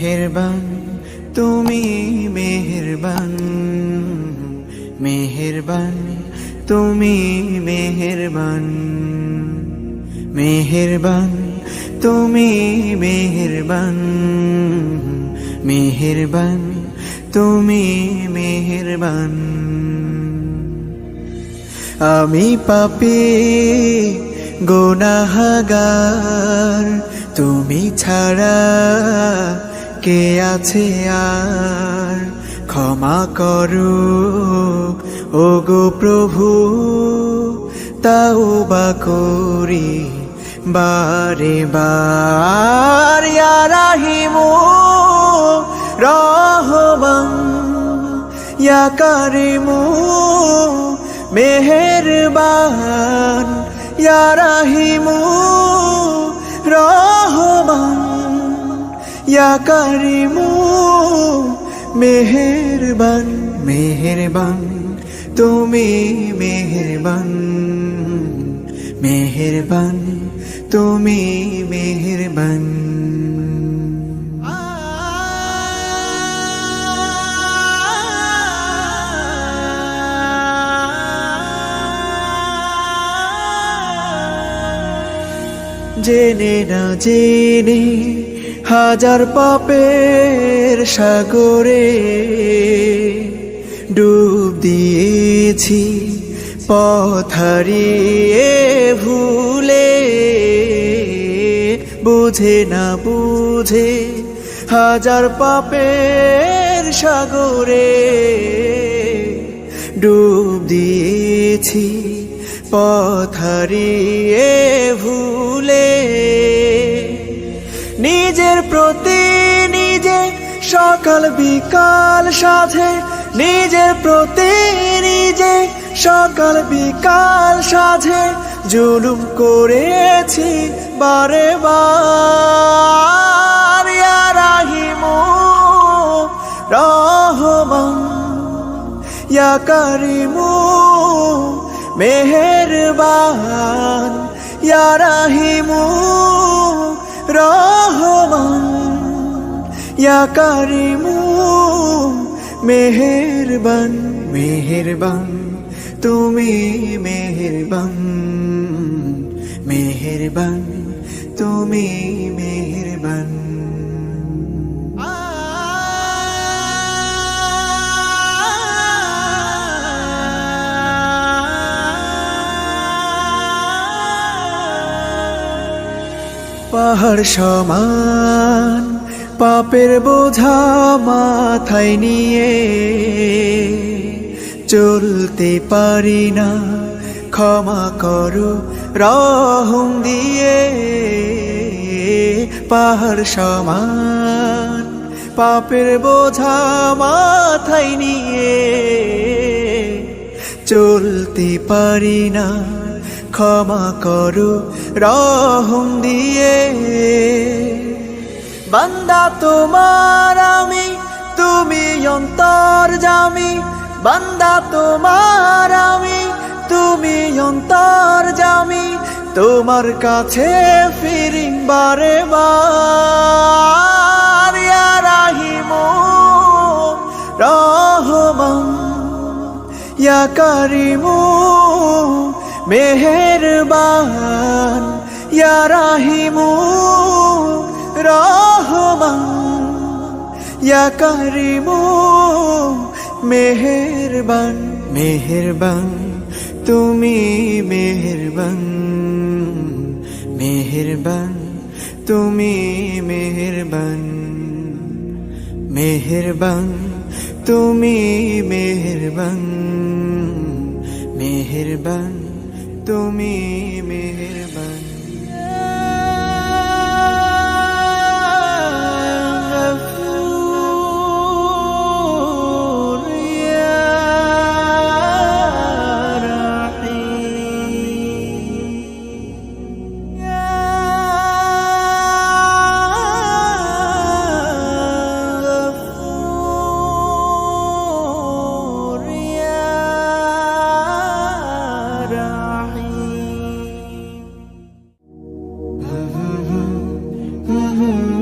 মেহেরবান তুমি মেহেরবান, মেহেরবান তুমি মেহেরবান, মেহেরবান তুমি মেহেরবান, মেহেরবান তুমি মেহেরবান। আমি পাপী গুনাহগার, তুমি ছাড়া কে আছে আর? ক্ষমা করো ওগো প্রভু, তাওবা করি বারে বার। ইয়া রাহিমু রহমান, ইয়া কারিমু মেহেরবান, ইয়া রাহিমু রহমান, ইয়া কারিমু মেহেরবান। মেহেরবান তুমি মেহেরবান, মেহেরবান তুমি মেহেরবান। জেনে না জেনে হাজার পাপের সাগরে ডুব দিয়েছি, পথ হারিয়ে ভুলে। বুঝে না বুঝে হাজার পাপের সাগরে ডুব দিয়েছি, পথ হারিয়ে ভুলে। নিজের প্রতি নিজে সকাল বিকাল সাধে, নিজের প্রতি নিজে সকাল বিকাল সাধে জুলুম করেছি বারে বার। ইয়া রাহিমু রহমান, ইয়া কারিমু মেহেরবান, ইয়া রাহিমু রহমান, ইয়া কারিমু মেহেরবান। মেহেরবান তুমি মেহেরবান, মেহেরবান তুমি মেহেরবান। পাহাড় সমান পাপের বোঝা মাথায় নিয়ে চলতে পারি না, ক্ষমা করো রহম দিয়ে। পাহাড় সমান পাপের বোঝা মাথায় নিয়ে চলতে পারি না, ক্ষমা করো রহম দিয়ে। বান্দা তোমার আমি, তুমি অন্তর্যামী। বান্দা তোমার আমি, তুমি অন্তর্যামী। তোমার কাছে ফিরি বারে বার। ইয়া রাহিমু রহমান, ইয়া কারিমু মেহেরবান, ইয়া রাহিমু রহমান, ইয়া কারিমু মেহেরবান। মেহেরবান তুমি মেহেরবান, মেহেরবান তুমি মেহেরবান, মেহেরবান তুমি মেহেরবান, মেহেরবান তুমি মেহেরবান। Mm-hmm.